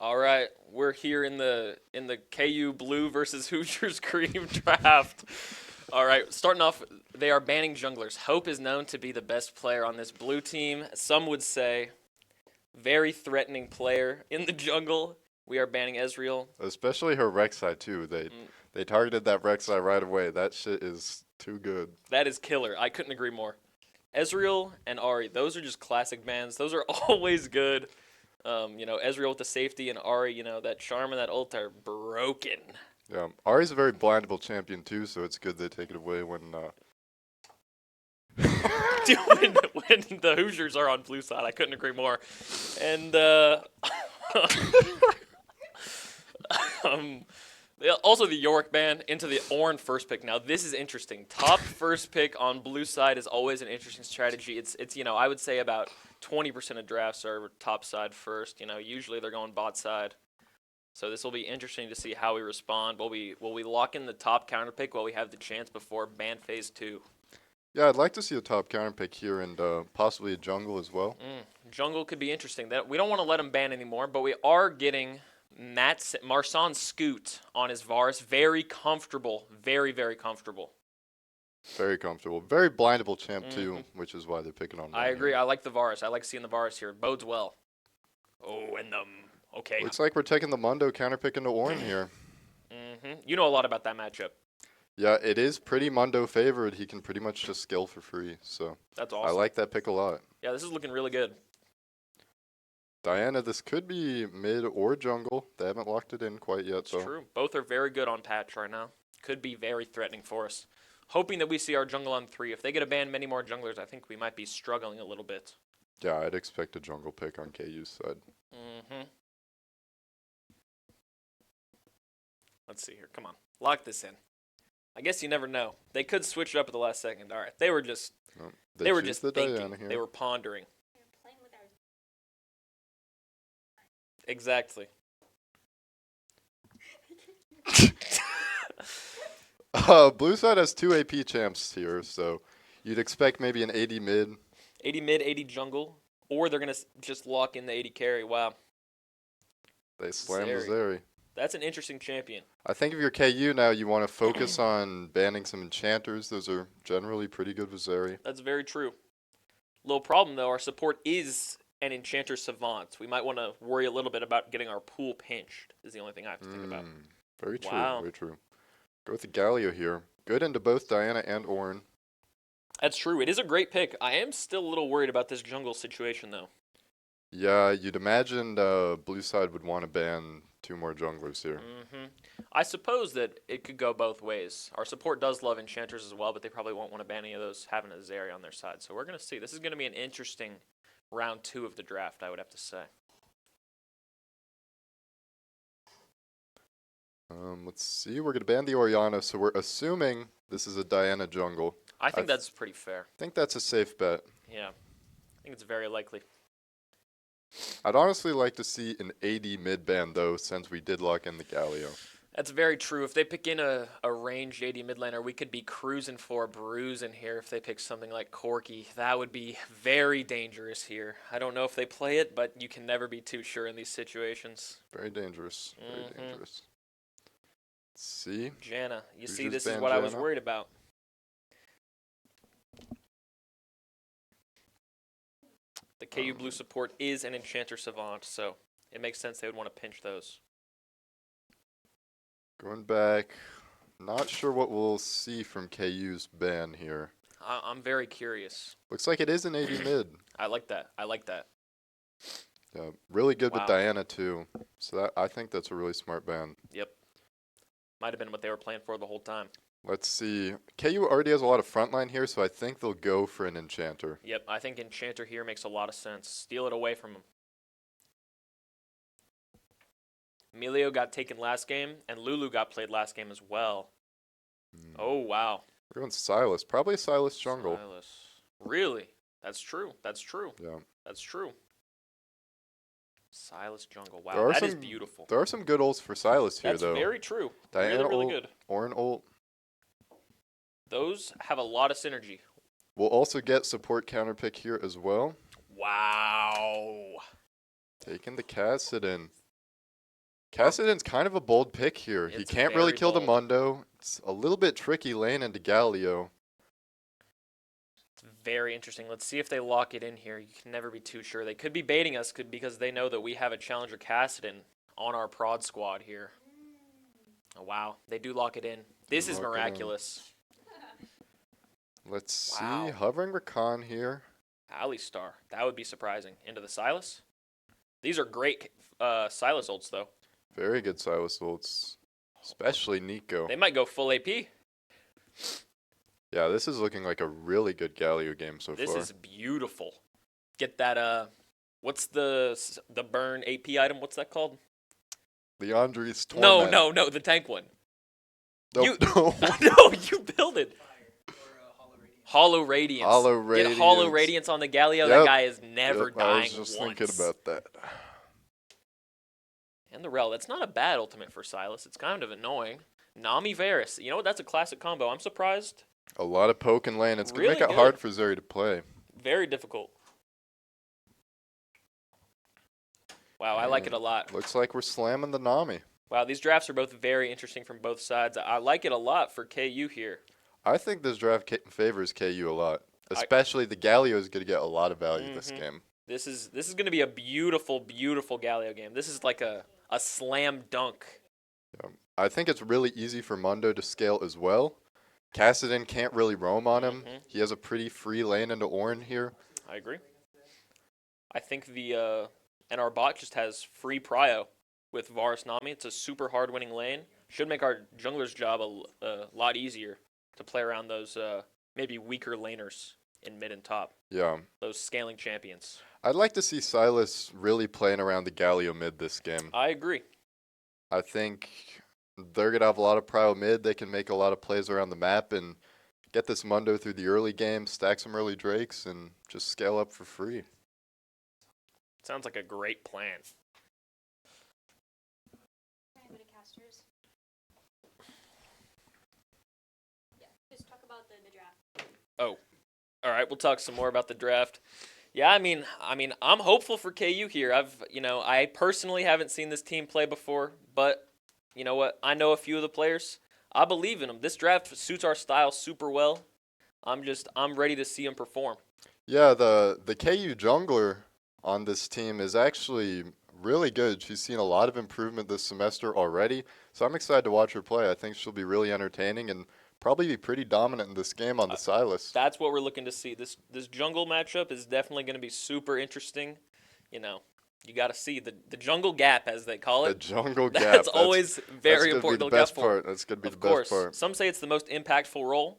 All right, we're here in the KU Blue versus Hoosiers Cream draft. All right, starting off, they are banning junglers. Hope is known to be the best player on this blue team. Some would say very threatening player in the jungle. We are banning Ezreal. Especially her Rek'Sai too. They Mm, they targeted that Rek'Sai right away. That shit is too good. That is killer. I couldn't agree more. Ezreal and Ari, those are just classic bans. Those are always good. Ezreal with the safety and Ari, that charm and that ult are broken. Yeah, Ahri's a very blindable champion too, so it's good they take it away when. Dude, when the Hoosiers are on blue side, I couldn't agree more. And um, also the York ban into the Ornn first pick. Now this is interesting. Top first pick on blue side is always an interesting strategy. It's I would say about 20% of drafts are top side first. Usually they're going bot side. So this will be interesting to see how we respond. Will we lock in the top counter pick while we have the chance before ban phase 2? Yeah, I'd like to see a top counter pick here and possibly a jungle as well. Jungle could be interesting. That we don't want to let him ban anymore, but we are getting Marsan Scoot on his Varus. Very comfortable. Very, very comfortable. Very comfortable. Very blindable champ hmm too, which is why they're picking on I one agree. here. I like the Varus. I like seeing the Varus here. It bodes well. Oh, and okay. Looks like we're taking the Mundo counter pick into Ornn here. You know a lot about that matchup. Yeah, it is pretty Mundo favored. He can pretty much just skill for free, so That's I awesome. like that pick a lot. Yeah, this is looking really good. Diana, this could be mid or jungle. They haven't locked it in quite yet, It's though. true. Both are very good on patch right now. Could be very threatening for us. Hoping that we see our jungle on 3. If they get a ban many more junglers, I think we might be struggling a little bit. Yeah, I'd expect a jungle pick on KU's side. Let's see here. Come on. Lock this in. I guess you never know. They could switch it up at the last second. All right. They were just Oh, they were choose just the thinking. Diana here. They were pondering. Exactly. Blue side has 2 AP champs here, so you'd expect maybe an 80 mid. 80 mid, 80 jungle, or they're going to just lock in the 80 carry. Wow. They slam the Zeri. Zeri. That's an interesting champion. I think if you're KU now, you want to focus on banning some enchanters. Those are generally pretty good with Zeri. That's very true. Little problem though, our support is an enchanter savant. We might want to worry a little bit about getting our pool pinched. Is the only thing I have to think about. Very true, Wow. very true. Go with the Galio here. Good into both Diana and Ornn. That's true. It is a great pick. I am still a little worried about this jungle situation though. Yeah, you'd imagine blue side would want to ban 2 more junglers here. I suppose that it could go both ways. Our support does love enchanters as well, but they probably won't want to ban any of those having a Zeri on their side. So we're going to see. This is going to be an interesting round 2 of the draft, I would have to say. Let's see. We're going to ban the Orianna, so we're assuming this is a Diana jungle. I think that's pretty fair. I think that's a safe bet. Yeah. I think it's very likely. I'd honestly like to see an AD mid ban, though, since we did lock in the Galio. That's very true. If they pick in a ranged AD mid laner, we could be cruising for a bruise in here if they pick something like Corki. That would be very dangerous here. I don't know if they play it, but you can never be too sure in these situations. Very dangerous. Very dangerous. Let's see. Janna. You see, Hoosiers this is ban what I was Janna. worried about. The KU Blue support is an Enchanter Savant, so it makes sense they would want to pinch those. Going back. Not sure what we'll see from KU's ban here. I'm very curious. Looks like it is an AD mid. I like that. I like that. Yeah, really good Wow. with Diana, too. So I think that's a really smart ban. Yep. Might have been what they were playing for the whole time. Let's see. KU already has a lot of frontline here, so I think they'll go for an enchanter. Yep, I think Enchanter here makes a lot of sense. Steal it away from him. Emilio got taken last game, and Lulu got played last game as well. Oh, wow. We're going Silas. Probably a Silas jungle. Silas. Really? That's true. That's true. Yeah. That's true. Silas jungle. There Wow, are that is some- beautiful. There are some good ults for Silas here, That's though. very true. Diana Really, really ult, good. Ornn ult. Those have a lot of synergy. We'll also get support counter pick here as well. Wow. Taking the Kassadin. Kassadin's kind of a bold pick here. He It's can't really very kill the bold. Mundo. It's a little bit tricky lane into Galio. It's very interesting. Let's see if they lock it in here. You can never be too sure. They could be baiting us because they know that we have a Challenger Kassadin on our prod squad here. Oh, wow. They do lock it in. This is Lock it in. miraculous. Let's Wow. see. Hovering Rakan here. Alistar. That would be surprising. Into the Silas. These are great Silas ults, though. Very good Silas ults. Especially Nico. They might go full AP. Yeah, this is looking like a really good Galio game so This far. is beautiful. Get that, what's the burn AP item? What's that called? Leandri's No, Torment. the tank one. Nope, you- no. No, you build it. Hollow Radiance. Hollow Get Hollow Radiance. Radiance on the Galio. That Yep. guy is never Yep, dying I was just once. thinking about that. And the Rel. That's not a bad ultimate for Silas. It's kind of annoying. Nami Varus. You know what? That's a classic combo. I'm surprised. A lot of poke and lane. It's going to Really make it good. hard for Zuri to play. Very difficult. Wow, I like it a lot. Looks like we're slamming the Nami. Wow, these drafts are both very interesting from both sides. I like it a lot for KU here. I think this draft favors KU a lot. Especially the Galio is going to get a lot of value this Mhm. game. This is going to be a beautiful, beautiful Galio game. This is like a slam dunk. I think it's really easy for Mundo to scale as well. Kassadin can't really roam on him. Mhm. He has a pretty free lane into Ornn here. I agree. I think and our bot just has free prio with Varus Nami. It's a super hard winning lane. Should make our jungler's job a lot easier to play around those maybe weaker laners in mid and top. Yeah. Those scaling champions. I'd like to see Silas really playing around the Galio mid this game. I agree. I think they're going to have a lot of prio mid. They can make a lot of plays around the map and get this Mundo through the early game, stack some early Drakes, and just scale up for free. Sounds like a great plan. Anybody casters? Yeah, just talk about the draft. All right, we'll talk some more about the draft. Yeah, I mean, I'm hopeful for KU here. I personally haven't seen this team play before, but you know what? I know a few of the players. I believe in them. This draft suits our style super well. I'm ready to see them perform. Yeah, the KU jungler on this team is actually really good. She's seen a lot of improvement this semester already, so I'm excited to watch her play. I think she'll be really entertaining and probably be pretty dominant in this game on the Silas. That's what we're looking to see. This jungle matchup is definitely going to be super interesting. You know, you got to see the jungle gap, as they call The it. jungle gap. That's always very that's important gonna to be the look out best for. part. That's going to be Of the course, best part. some say it's the most impactful role,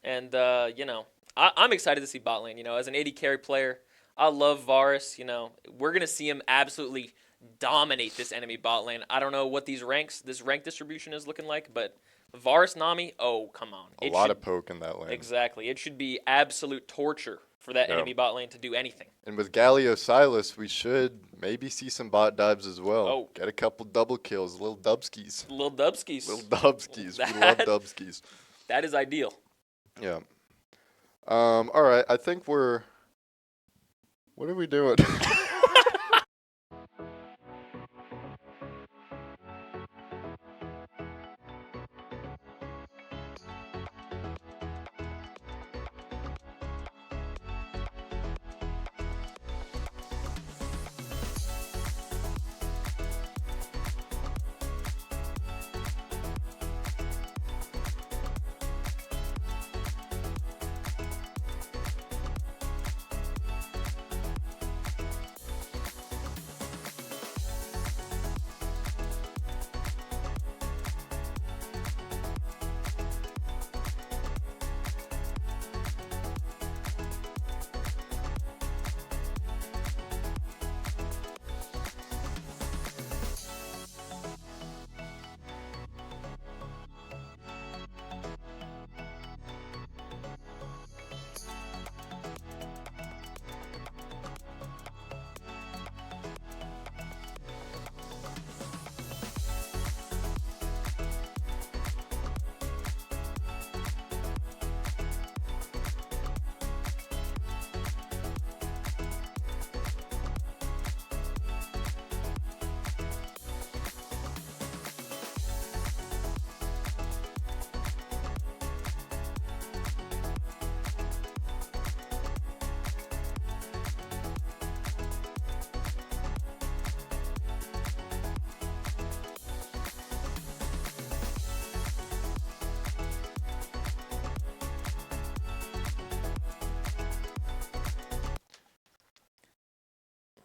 and I'm excited to see bot lane. You know, as an AD carry player, I love Varus. You know, we're gonna see him absolutely dominate this enemy bot lane. I don't know what this rank distribution is looking like, but Varus Nami, oh come on, A lot of poke in that lane. exactly. It should be absolute torture for that Yeah. enemy bot lane to do anything. And with Galio Silas, we should maybe see some bot dives as well. Oh. Get a couple double kills, little dubskis. Little Dubskis, Little dubskis. We love That- dubskis. that is ideal. Yeah. All right. I think we're. What are we doing?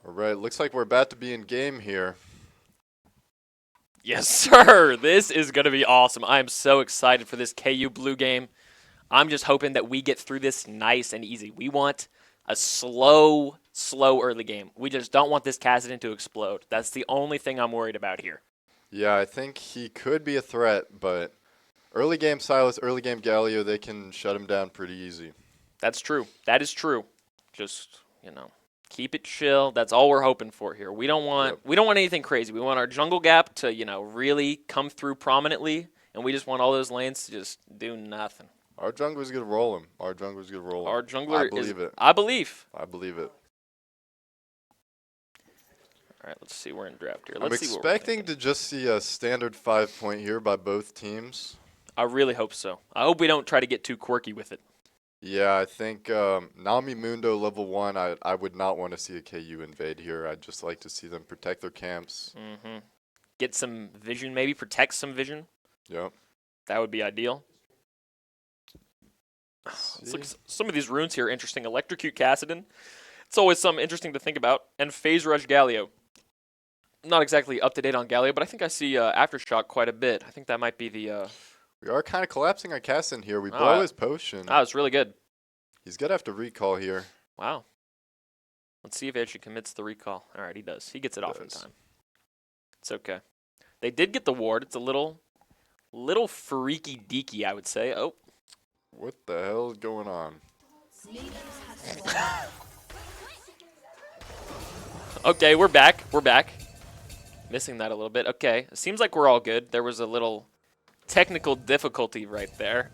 All right, looks like we're about to be in game here. Yes, sir. This is going to be awesome. I am so excited for this KU Blue game. I'm just hoping that we get through this nice and easy. We want a slow early game. We just don't want this Kassadin to explode. That's the only thing I'm worried about here. Yeah, I think he could be a threat, but early game Silas, early game Galio, they can shut him down pretty easy. That's true. That is true. Just, keep it chill. That's all we're hoping for here. We don't want anything crazy. We want our jungle gap to, really come through prominently, and we just want all those lanes to just do nothing. Our jungler's going to roll him. Our jungler's going to roll him. Our jungler I believe it. I believe. I believe it. All right, let's see. We're in draft here. I'm Let's see what we're expecting thinking. to just see a standard 5-point here by both teams. I really hope so. I hope we don't try to get too quirky with it. Yeah, I think Nami Mundo level 1, I would not want to see a KU invade here. I'd just like to see them protect their camps. Get some vision, maybe protect some vision. Yep. That would be ideal. Let's look, some of these runes here are interesting. Electrocute Kassadin. It's always something interesting to think about. And Phase Rush Galio. Not exactly up to date on Galio, but I think I see Aftershock quite a bit. I think that might be the... We are kind of collapsing our Kassadin here. We blow his potion. Oh, it's really good. He's going to have to recall here. Wow. Let's see if he actually commits the recall. All right, he does. He gets it off in time. It's okay. They did get the ward. It's a little freaky deaky, I would say. Oh. What the hell is going on? Okay, we're back. We're back. Missing that a little bit. Okay, it seems like we're all good. There was a little technical difficulty right there.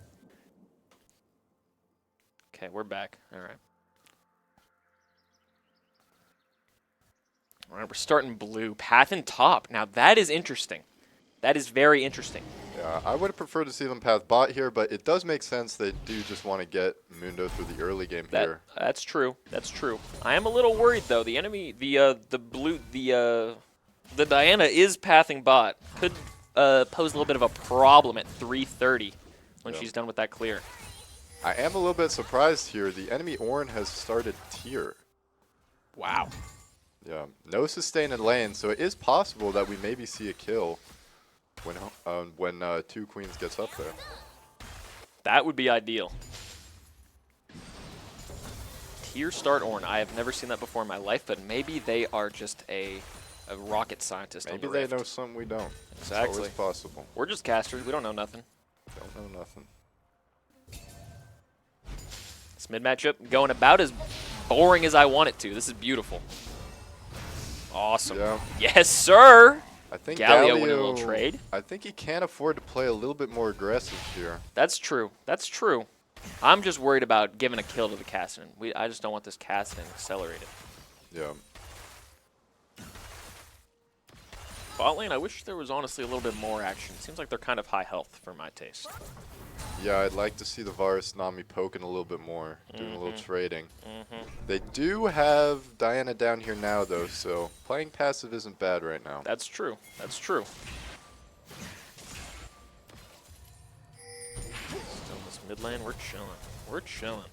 Okay, we're back. All right. All right, we're starting blue. Path and top. Now, that is interesting. That is very interesting. Yeah, I would have preferred to see them path bot here, but it does make sense they do just want to get Mundo through the early game here. That's true. That's true. I am a little worried though. The enemy, the Diana is pathing bot. Could pose a little bit of a problem at 3:30 when she's done with that clear. I am a little bit surprised here. The enemy Ornn has started tier. Wow. Yeah, no sustain in lane, so it is possible that we maybe see a kill when two queens gets up there. That would be ideal. Tier start Ornn. I have never seen that before in my life, but maybe they are just a rocket scientist. Maybe on the they Rift. know something we don't. Exactly. It's always possible. We're just casters. We don't know nothing. Don't know nothing. This mid matchup going about as boring as I want it to. This is beautiful. Awesome. Yeah. Yes, sir. I think Galio winning a little trade. I think he can afford to play a little bit more aggressive here. That's true. That's true. I'm just worried about giving a kill to the Kassadin. I just don't want this Kassadin accelerated. Yeah. Bot lane, I wish there was honestly a little bit more action. Seems like they're kind of high health for my taste. Yeah, I'd like to see the Varus Nami poking a little bit more, doing a little trading. They do have Diana down here now, though, so playing passive isn't bad right now. That's true. That's true. Still in this mid lane, we're chilling. We're chilling.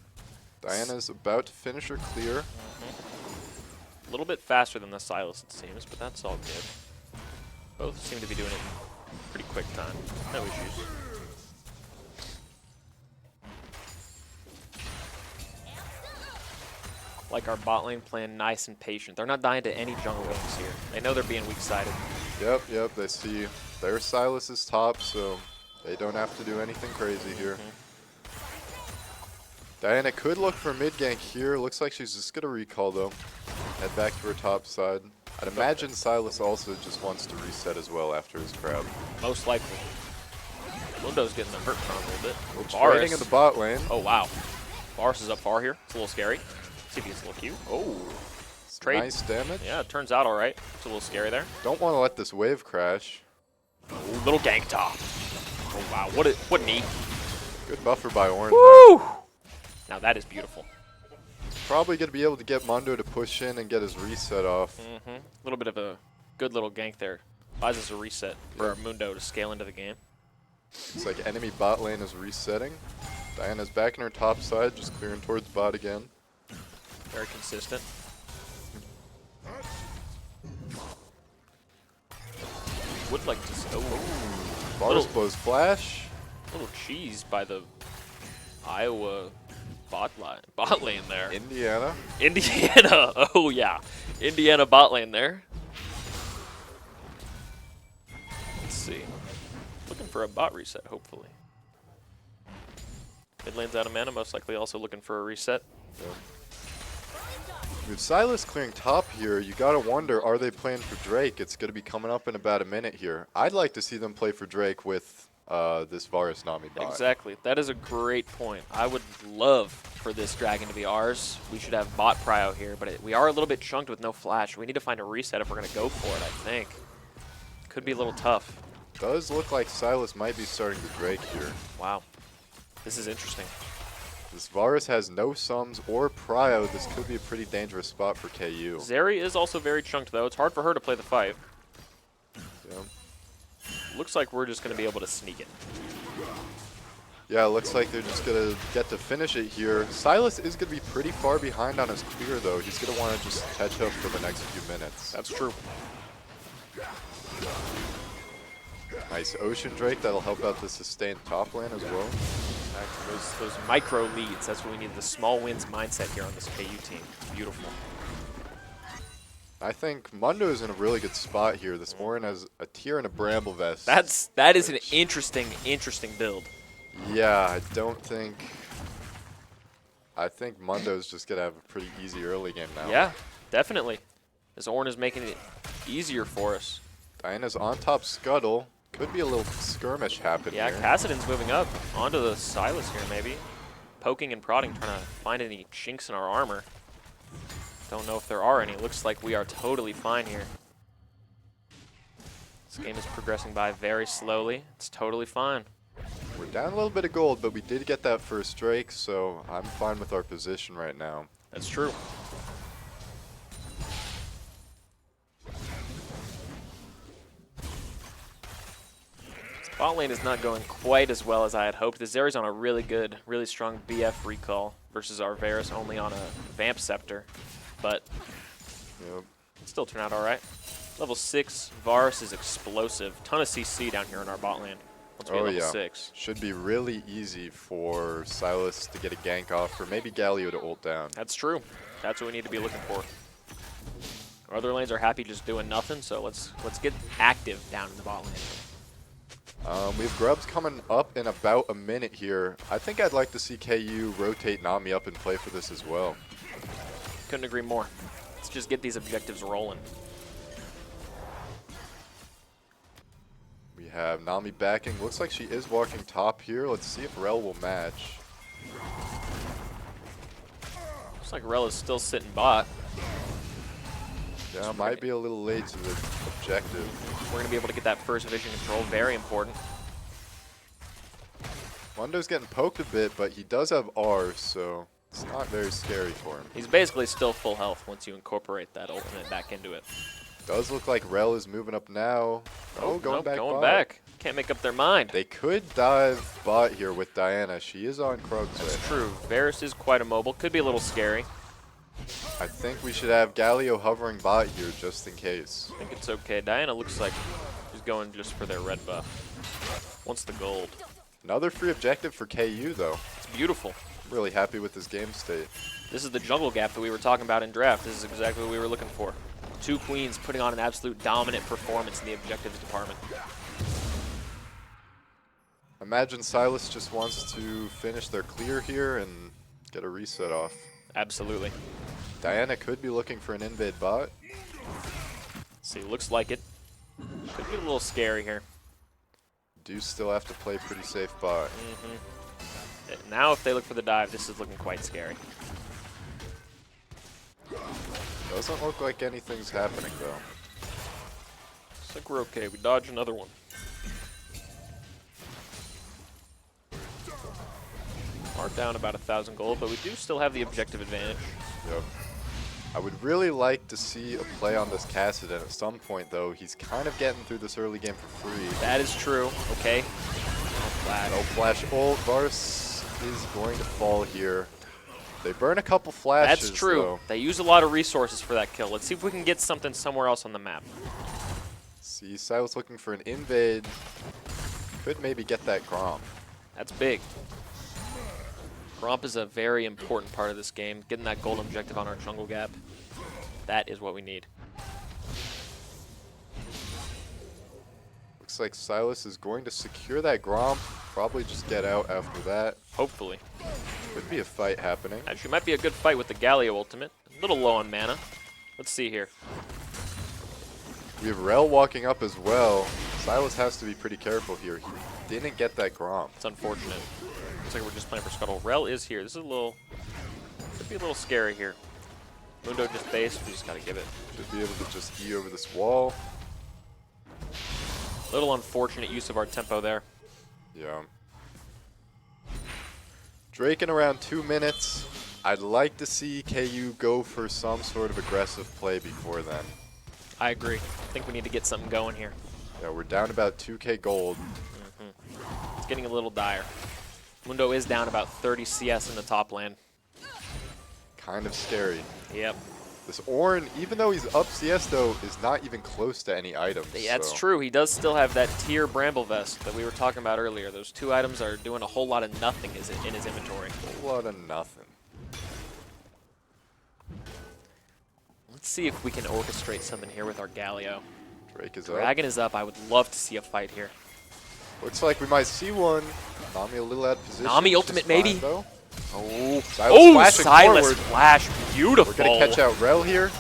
Diana's about to finish her clear. A little bit faster than the Silas, it seems, but that's all good. Both seem to be doing it in pretty quick time. No issues. Like our bot lane playing nice and patient. They're not dying to any jungle ganks here. They know they're being weak-sided. Yep, they see their Silas is top, so they don't have to do anything crazy here. Diana could look for mid gank here. Looks like she's just going to recall, though. Head back to her top side. I'd imagine Silas also just wants to reset as well after his crowd. Most likely. Mundo's getting the hurt from a little bit. Trading in the bot lane. Oh, wow. Varus is up far here. It's a little scary. See if he gets a little cute. Oh. Trade. Nice damage. Yeah, it turns out all right. It's a little scary there. Don't want to let this wave crash. Ooh, little gank top. Oh, wow. What knee. Good buffer by Ornn. Woo! Now that is beautiful. Probably going to be able to get Mundo to push in and get his reset off. A little bit of a good little gank there. Buys us a reset for our Mundo to scale into the game. It's like enemy bot lane is resetting. Diana's back in her top side, just clearing towards bot again. Very consistent. would like to. Oh, Varus Little- blows flash. a little cheese by the Iowa bot lane there. Indiana. Indiana. Oh yeah, Indiana bot lane there. Let's see. Looking for a bot reset, hopefully. Mid lane's out of mana, most likely also looking for a reset. With Silas clearing top here, you gotta wonder, are they playing for Drake? It's gonna be coming up in about a minute here. I'd like to see them play for Drake with this Varus Nami bot. Exactly. That is a great point. I would love for this dragon to be ours. We should have bot prio here, but we are a little bit chunked with no flash. We need to find a reset if we're going to go for it, I think. Could be a little tough. Does look like Silas might be starting the Drake here. Wow. This is interesting. This Varus has no sums or prio. This could be a pretty dangerous spot for KU. Zeri is also very chunked, though. It's hard for her to play the fight. Yeah. Looks like we're just going to be able to sneak it. Yeah, it looks like they're just going to get to finish it here. Silas is going to be pretty far behind on his clear, though. He's going to want to just catch up for the next few minutes. That's true. Nice Ocean Drake. That'll help out the sustained top lane as well. Exactly. Those micro leads, that's what we need. The small wins mindset here on this KU team. Beautiful. I think Mundo is in a really good spot here. This Orin has a Tear and a Bramble Vest. That is an interesting build. Yeah, I think Mundo's just going to have a pretty easy early game now. Yeah, definitely. This Ornn is making it easier for us. Diana's on top Scuttle. Could be a little skirmish happening Yeah, here. Kassadin's moving up onto the Silas here, maybe. Poking and prodding, trying to find any chinks in our armor. Don't know if there are any. Looks like we are totally fine here. This game is progressing by very slowly. It's totally fine. We're down a little bit of gold, but we did get that first Drake, so I'm fine with our position right now. That's true. Bot lane is not going quite as well as I had hoped. The Zeri's on a really good, really strong BF recall versus our Varus only on a Vamp Scepter. But Yep. it still turned out all right. Level 6, Varus is explosive. Ton of CC down here in our bot lane. Once we hit level 6. Should be really easy for Silas to get a gank off, or maybe Galio to ult down. That's true. That's what we need to be looking for. Our other lanes are happy just doing nothing, so let's get active down in the bot lane. We have Grubs coming up in about a minute here. I think I'd like to see KU rotate Nami up and play for this as well. Couldn't agree more. Let's just get these objectives rolling. We have Nami backing. Looks like she is walking top here. Let's see if Rel will match. Looks like Rel is still sitting bot. Yeah, might be a little late to the objective. We're going to be able to get that first vision control. Very important. Mundo's getting poked a bit, but he does have R, so it's not very scary for him. He's basically still full health once you incorporate that ultimate back into it. Does look like Rel is moving up now. Oh, going nope, back going bot. back. Can't make up their mind. They could dive bot here with Diana. She is on Krug's way. That's true. Varus is quite immobile. Could be a little scary. I think we should have Galio hovering bot here just in case. I think it's okay. Diana looks like she's going just for their red buff. Wants the gold. Another free objective for KU though. It's beautiful. I'm really happy with this game state. This is the jungle gap that we were talking about in draft. This is exactly what we were looking for. Two queens putting on an absolute dominant performance in the objectives department. Imagine Silas just wants to finish their clear here and get a reset off. Absolutely. Diana could be looking for an invade bot. See, looks like it. Could be a little scary here. Do still have to play pretty safe bot. Now if they look for the dive, this is looking quite scary. Doesn't look like anything's happening though. Looks like we're okay. We dodge another one. Are down about 1,000 gold, but we do still have the objective advantage. Yep. I would really like to see a play on this Kassadin at some point though. He's kind of getting through this early game for free. That is true. Okay. No flash. No flash ult. Varus is going to fall here. They burn a couple flashes. That's true. Though. They use a lot of resources for that kill. Let's see if we can get something somewhere else on the map. See, Silas looking for an invade. Could maybe get that Gromp. That's big. Gromp is a very important part of this game. Getting that gold objective on our jungle gap. That is what we need. Looks like Silas is going to secure that Gromp. Probably just get out after that. Hopefully. Could be a fight happening. Actually, might be a good fight with the Galio ultimate. A little low on mana. Let's see here. We have Rel walking up as well. Silas has to be pretty careful here. He didn't get that Gromp. It's unfortunate. Looks like we're just playing for Scuttle. Rel is here. This is a little... Could be a little scary here. Mundo just base. We just gotta give it. Should be able to just E over this wall. Little unfortunate use of our tempo there. Yeah. Drake in around 2 minutes. I'd like to see KU go for some sort of aggressive play before then. I agree. I think we need to get something going here. Yeah, we're down about 2k gold. It's getting a little dire. Mundo is down about 30 CS in the top lane. Kind of scary. Yep. This Ornn, even though he's up CS though, is not even close to any items. Yeah, that's so. true. He does still have that tier Bramble Vest that we were talking about earlier. Those 2 items are doing a whole lot of nothing in his inventory. A whole lot of nothing. Let's see if we can orchestrate something here with our Galio. Drake is up. Dragon is up. I would love to see a fight here. Looks like we might see one. Nami a little out of position. Nami which ultimate is fine, maybe? though. Oh, Silas flashing Silas forward. flash. Beautiful. We're going to catch out Rel here.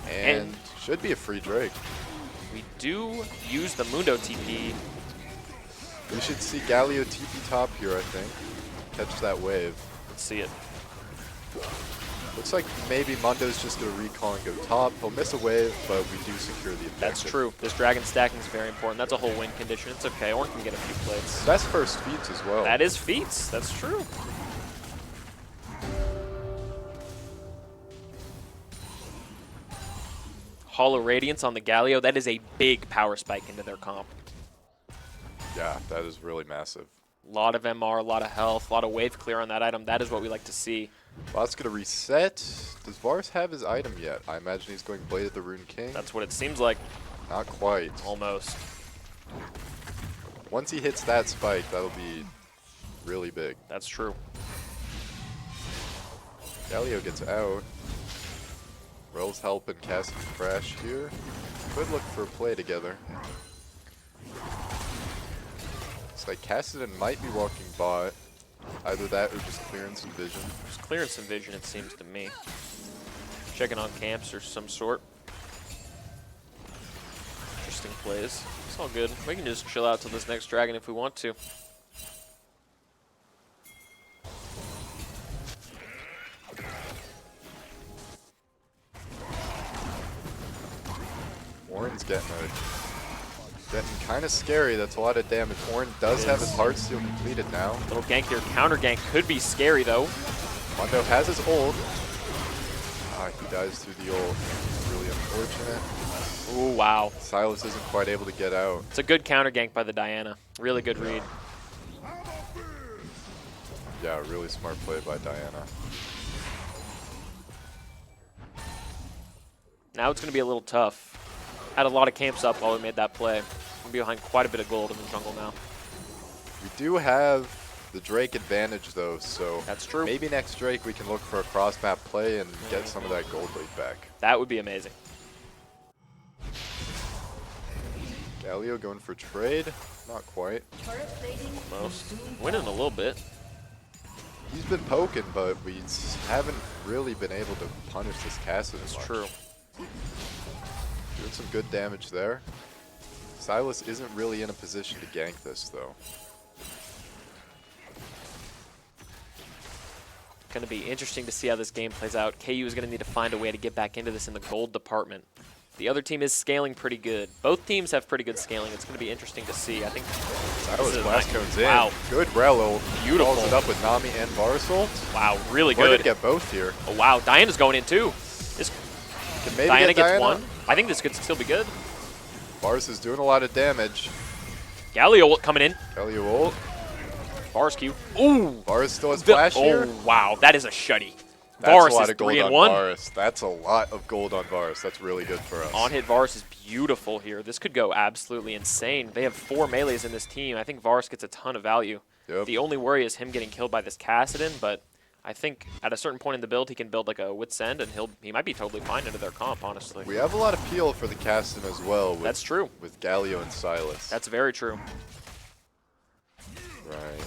And, And- should be a free Drake. We do use the Mundo TP. We should see Galio TP top here, I think. Catch that wave. Let's see it. Looks like maybe Mundo's just going to recall and go top. He'll miss a wave, but we do secure the objective. That's true. This dragon stacking is very important. That's a whole win condition. It's okay. Ornn can get a few plates. Best first feats as well. That is feats. That's true. Hollow Radiance on the Galio. That is a big power spike into their comp. Yeah, that is really massive. A lot of MR, a lot of health, a lot of wave clear on that item. That is what we like to see. Bot's going to reset. Does Vars have his item yet? I imagine he's going Blade of the Rune King. That's what it seems like, Not quite. almost. Once he hits that spike, that'll be really big. That's true. Galio gets out. Rel's helping Cassidy crash here. Could look for a play together. Looks like Cassidy might be walking bot. Either that or just clearance and vision. Just clearance and vision, it seems to me. Checking on camps or some sort. Interesting plays. It's all good. We can just chill out till this next dragon if we want to. Ornn's getting kind of scary. That's a lot of damage. Ornn does have his Heartsteel completed now. Little gank here. Counter gank could be scary though. Mundo has his ult. He dies through the ult. Really unfortunate. Ooh, wow. Silas isn't quite able to get out. It's a good counter gank by the Diana. Really good read. Yeah, really smart play by Diana. Now it's going to be a little tough. Had a lot of camps up while we made that play. We'll be behind quite a bit of gold in the jungle now. We do have the Drake advantage though, so That's true. maybe next Drake we can look for a cross-map play and get some of that gold lead back. That would be amazing. Galio going for trade? Not quite. Almost. Winning a little bit. He's been poking, but we haven't really been able to punish this Cassidy That's much. true. Doing some good damage there. Silas isn't really in a position to gank this though. Going to be interesting to see how this game plays out. KU is going to need to find a way to get back into this in the gold department. The other team is scaling pretty good. Both teams have pretty good scaling. It's going to be interesting to see. I think Silas is blast nice. cones in. Wow. Good Rel ult. Beautiful. Follows it up with Nami and Varsult. wow, really We're gonna good. get both here. Oh wow, Diana's going in too. This Can maybe Diana get gets Diana. one. I think this could still be good. Vars is doing a lot of damage. Galio coming in. Galio ult. Vars Q. Ooh. Vars still has flash here. Oh wow, that is a shutty. That's Varus a lot is of gold 3 on and 1. Varus. That's a lot of gold on Varus. That's really good for us. On hit Varus is beautiful here. This could go absolutely insane. They have 4 melees in this team. I think Varus gets a ton of value. Yep. The only worry is him getting killed by this Kassadin, but I think at a certain point in the build he can build like a Wit's End and he might be totally fine into their comp, honestly. We have a lot of peel for the Kassadin as well. That's true. With Galio and Silas. That's very true. Right.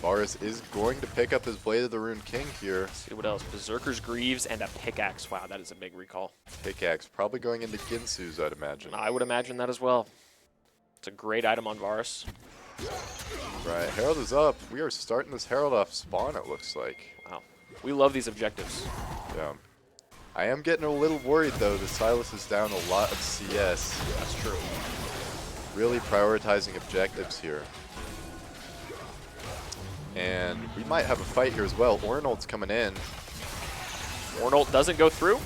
Varus is going to pick up his Blade of the Rune King here. Let's see what else. Berserker's Greaves and a Pickaxe. Wow, that is a big recall. Pickaxe probably going into Ginsu's, I'd imagine. I would imagine that as well. It's a great item on Varus. Right, Herald is up. We are starting this Herald off spawn, it looks like. Wow. We love these objectives. Yeah. I am getting a little worried, though, that Silas is down a lot of CS. That's true. Really prioritizing objectives here. And we might have a fight here as well. Ornald's coming in. Ornald doesn't go through.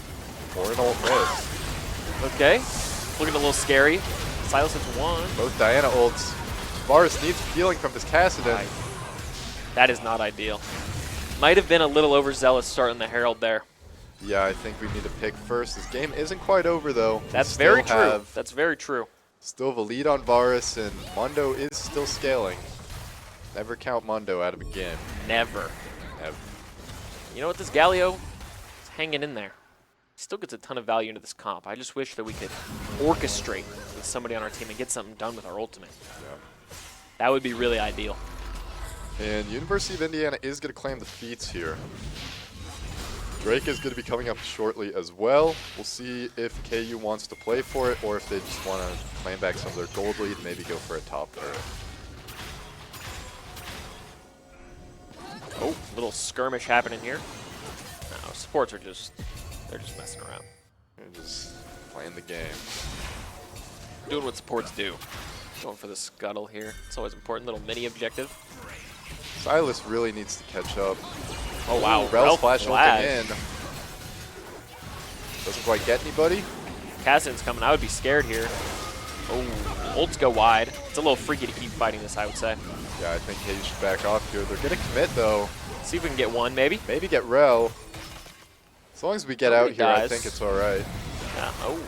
Ornald missed. Okay. Looking a little scary. Silas hits 1. Both Diana ults. Varus needs healing from this Kassadin. That is not ideal. Might have been a little overzealous starting the Herald there. Yeah, I think we need to pick first. This game isn't quite over, though. That's very true. That's very true. Still have a lead on Varus, and Mundo is still scaling. Never count Mundo out of a game. Never. Never. You know what? This Galio is hanging in there. He still gets a ton of value into this comp. I just wish that we could orchestrate with somebody on our team and get something done with our ultimate. Yeah. That would be really ideal. And University of Indiana is going to claim the feats here. Drake is going to be coming up shortly as well. We'll see if KU wants to play for it or if they just want to claim back some of their gold lead and maybe go for a top turret. Oh, little skirmish happening here. No, supports are just, they're just messing around. They're just playing the game. Doing what supports do. Going for the scuttle here. It's always important. Little mini objective. Silas really needs to catch up. Oh, wow. Ooh, Rel flash flash. ulting in. Doesn't quite get anybody. Kassadin's coming. I would be scared here. Oh, ults go wide. It's a little freaky to keep fighting this, I would say. Yeah, I think KU should back off here. They're going to commit, though. See if we can get one, maybe. Maybe get Rel. As long as we get out here, I think it's all right. Yeah. Oh.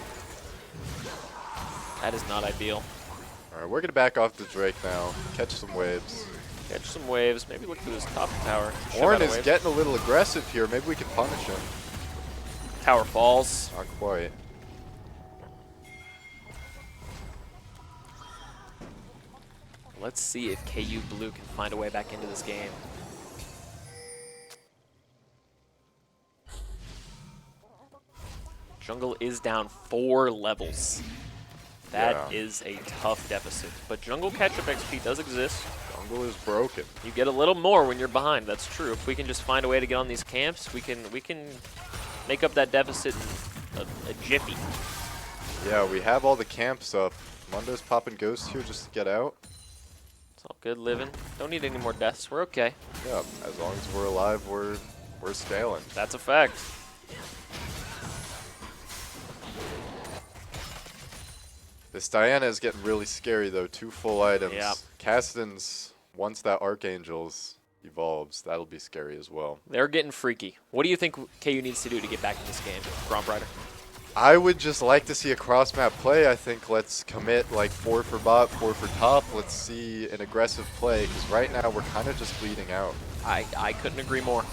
That is not ideal. All right, we're going to back off the Drake now. Catch some waves. Catch some waves. Maybe look through this top tower. Ornn is getting a little aggressive here. Maybe we can punish him. Tower falls. Not quite. Let's see if KU Blue can find a way back into this game. Jungle is down 4 levels. That is a tough deficit. But jungle catch-up XP does exist. Jungle is broken. You get a little more when you're behind. That's true. If we can just find a way to get on these camps, we can make up that deficit in a jiffy. Yeah, we have all the camps up. Mundo's popping Ghost here just to get out. It's all good living. Don't need any more deaths. We're okay. Yeah, as long as we're alive, we're scaling. That's a fact. This Diana is getting really scary, though. 2 full items. Yeah. Kassadin's, once that Archangel's evolves, that'll be scary as well. They're getting freaky. What do you think KU needs to do to get back in this game, Gromp Rider? I would just like to see a cross-map play. I think let's commit like 4 for bot, 4 for top. Let's see an aggressive play, because right now we're kind of just bleeding out. I couldn't agree more.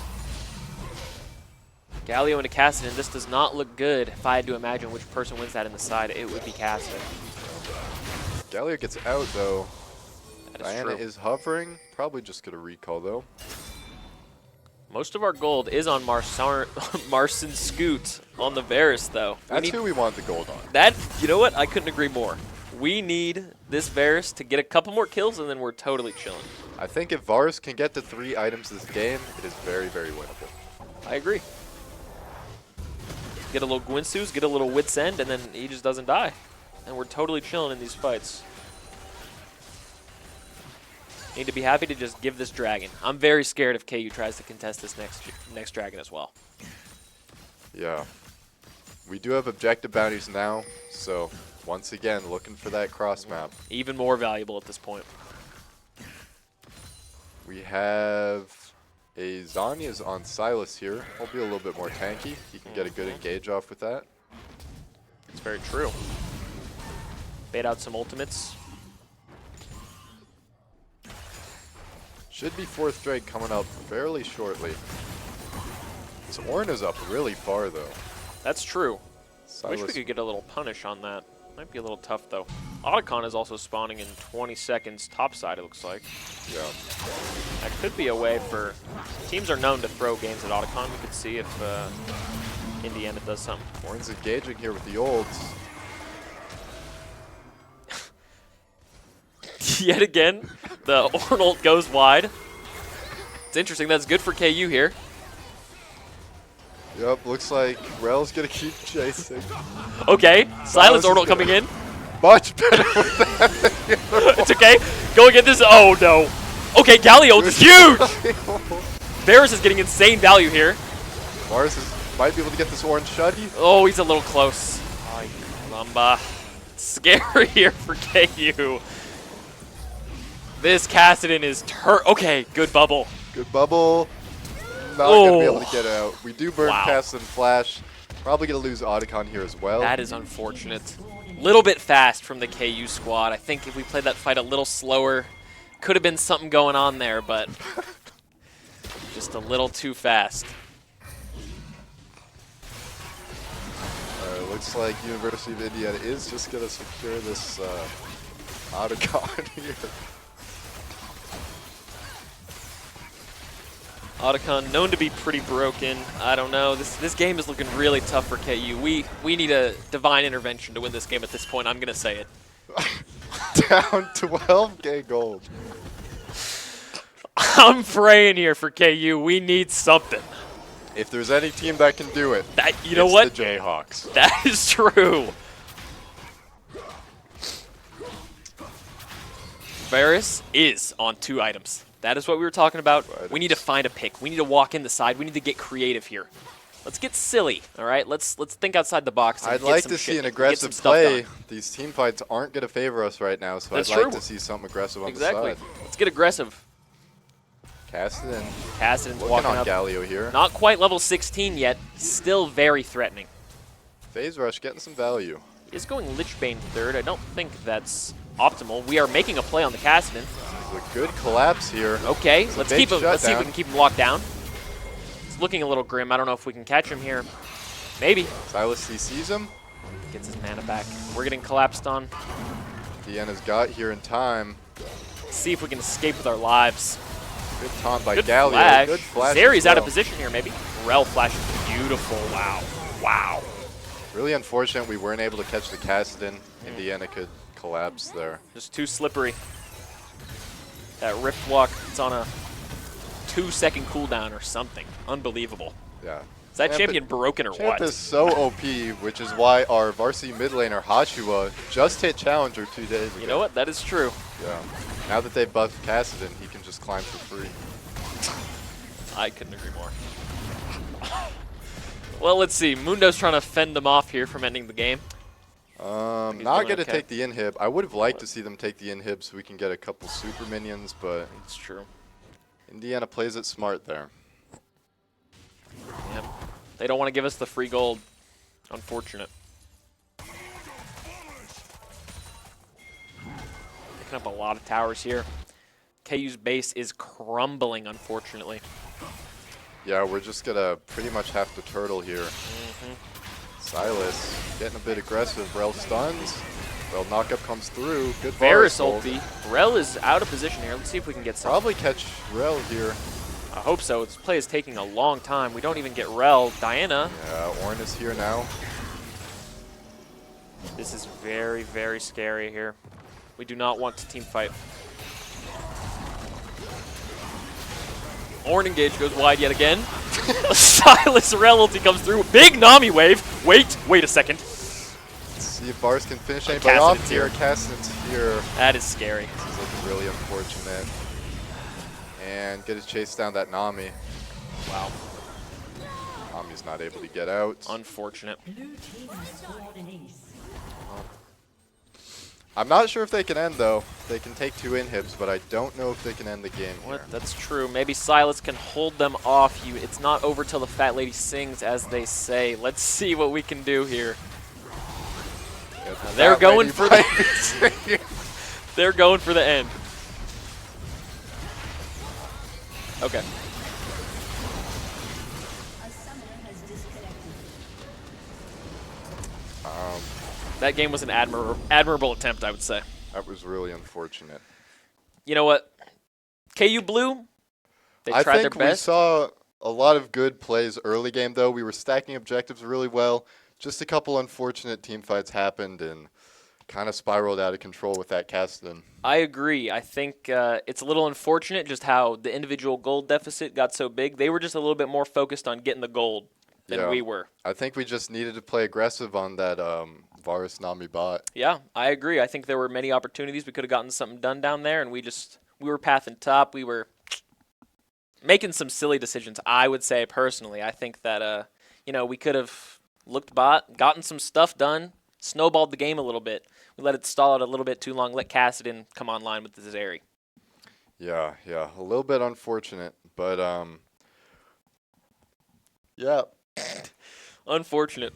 Galio into Kassadin, this does not look good. If I had to imagine which person wins that in the side, it would be Kassadin. Galio gets out, though. That is Diana true. is hovering. Probably just going to recall, though. Most of our gold is on Marcin Scoot on the Varus, though. That's who we want the gold on. That, you know what? I couldn't agree more. We need this Varus to get a couple more kills, and then we're totally chilling. I think if Varus can get to 3 items this game, it is very, very winnable. I agree. Get a little Gwinsus, get a little Wit's End, and then he just doesn't die. And we're totally chilling in these fights. Need to be happy to just give this dragon. I'm very scared if KU tries to contest this next dragon as well. Yeah. We do have objective bounties now, so once again, looking for that cross map. Even more valuable at this point. We have A Zanya's on Silas here. He'll be a little bit more tanky. He can get a good engage off with that. It's very true. Bait out some ultimates. Should be 4th Drake coming up fairly shortly. This Ornn is up really far though. That's true. Silas, Wish we could get a little punish on that. Might be a little tough though. Otacon is also spawning in 20 seconds top side, it looks like. yeah. That could be a way for... Teams are known to throw games at Otacon. We could see if Indiana does something. Ornn's engaging here with the ults. Yet again, the Ornn ult goes wide. It's interesting. That's good for KU here. Yep, looks like Rel's gonna keep chasing. Okay, Silence is Ornn good. coming in. Much better with that than the other It's okay. Go get this. Oh, no. Okay, Galio is huge. one. Varus is getting insane value here. Mars might be able to get this Ornn shutty. Oh, he's a little close. Ay, caramba. Scary here for KU. This Kassadin is okay, good bubble. Good bubble. Not gonna be able Oh. to get out. We do burn Wow. Kassadin Flash. Probably gonna lose Otacon here as well. That is unfortunate. Little bit fast from the KU squad. I think if we played that fight a little slower, could have been something going on there, but just a little too fast. Looks like University of Indiana is just gonna secure this Otacon here. Otacon, known to be pretty broken. I don't know. This game is looking really tough for KU. We need a divine intervention to win this game at this point. I'm going to say it. Down 12k gold. I'm praying here for KU. We need something. If there's any team that can do it, You know it's what? the Jayhawks. That is true. Varus is on 2 items. That is what we were talking about. We need to find a pick. We need to walk in the side. We need to get creative here. Let's get silly, all right? Let's think outside the box. And I'd get like some to shit- see an get aggressive some stuff play. done. These team fights aren't going to favor us right now, so That's I'd like true. to see something aggressive on Exactly. the side. Let's get aggressive. Kassadin Kassadin's working walking on up. Galio here. Not quite level 16 yet. Still very threatening. Phase Rush getting some value. He's going Lichbane third. I don't think that's optimal. We are making a play on the Kassadin. It's a good collapse here. Okay, It's a let's big keep him. Let's see if we shutdown. can keep him locked down. It's looking a little grim. I don't know if we can catch him here. Maybe. Silas sees him. Gets his mana back. We're getting collapsed on. Deanna's got here in time. See if we can escape with our lives. Good taunt by Good Galio. flash. Good flash. Zeri's as out of well. position here, maybe. Rel flash is beautiful. Wow. Wow. Really unfortunate we weren't able to catch the Kassadin. Indiana could collapse there. Just too slippery. That Rift Walk, it's on a 2-second cooldown or something. Unbelievable. Yeah. Is that Champ- champion broken or Champ what? is so OP, which is why our varsity mid laner Hashua just hit Challenger 2 days ago. You know what? That is true. Yeah. Now that they buffed Kassadin, he can just climb for free. I couldn't agree more. Well, let's see. Mundo's trying to fend them off here from ending the game. He's Not doing going to okay. take the inhib. I would have liked to see them take the inhib so we can get a couple super minions, but It's true. Indiana plays it smart there. Yep. They don't want to give us the free gold. Unfortunate. Picking up a lot of towers here. KU's base is crumbling, unfortunately. Yeah, we're just going to pretty much have to turtle here. Silas getting a bit aggressive. Rel stuns. Rel knockup comes through. Good Varus ult. ulti. Rel is out of position here. Let's see if we can get some. Probably catch Rel here. I hope so. This play is taking a long time. We don't even get Rel. Diana. Yeah, Ornn is here now. This is very, very scary here. We do not want to team fight. Ornn engage goes wide yet again. Silas Rel ulti comes through. Big Nami wave. Wait a second. Let's see if Bars can finish anybody Kassadin's off here. here. Kassadin's here. That is scary. This is looking really unfortunate. And get to chase down that Nami. Wow. Nami's not able to get out. Unfortunate. I'm not sure if they can end, though. They can take 2 inhibs, but I don't know if they can end the game here. What? That's true. Maybe Silas can hold them off. It's not over till the fat lady sings, as they say. Let's see what we can do here. Yeah, the They're fat going lady for plays. They're going for the end. Okay. That game was an admirable attempt, I would say. That was really unfortunate. You know what? KU Blue, they I tried their think we best. saw a lot of good plays early game, though. We were stacking objectives really well. Just a couple unfortunate team fights happened and kind of spiraled out of control with that Caston. I agree. I think it's a little unfortunate just how the individual gold deficit got so big. They were just a little bit more focused on getting the gold than Yeah. we were. I think we just needed to play aggressive on that Varus Nami bot. Yeah, I agree. I think there were many opportunities. We could have gotten something done down there, and we were pathing top. We were making some silly decisions, I would say, personally. I think that, we could have looked bot, gotten some stuff done, snowballed the game a little bit. We let it stall out a little bit too long, let Kassadin come online with the Zeri. Yeah, a little bit unfortunate, but yeah. Unfortunate.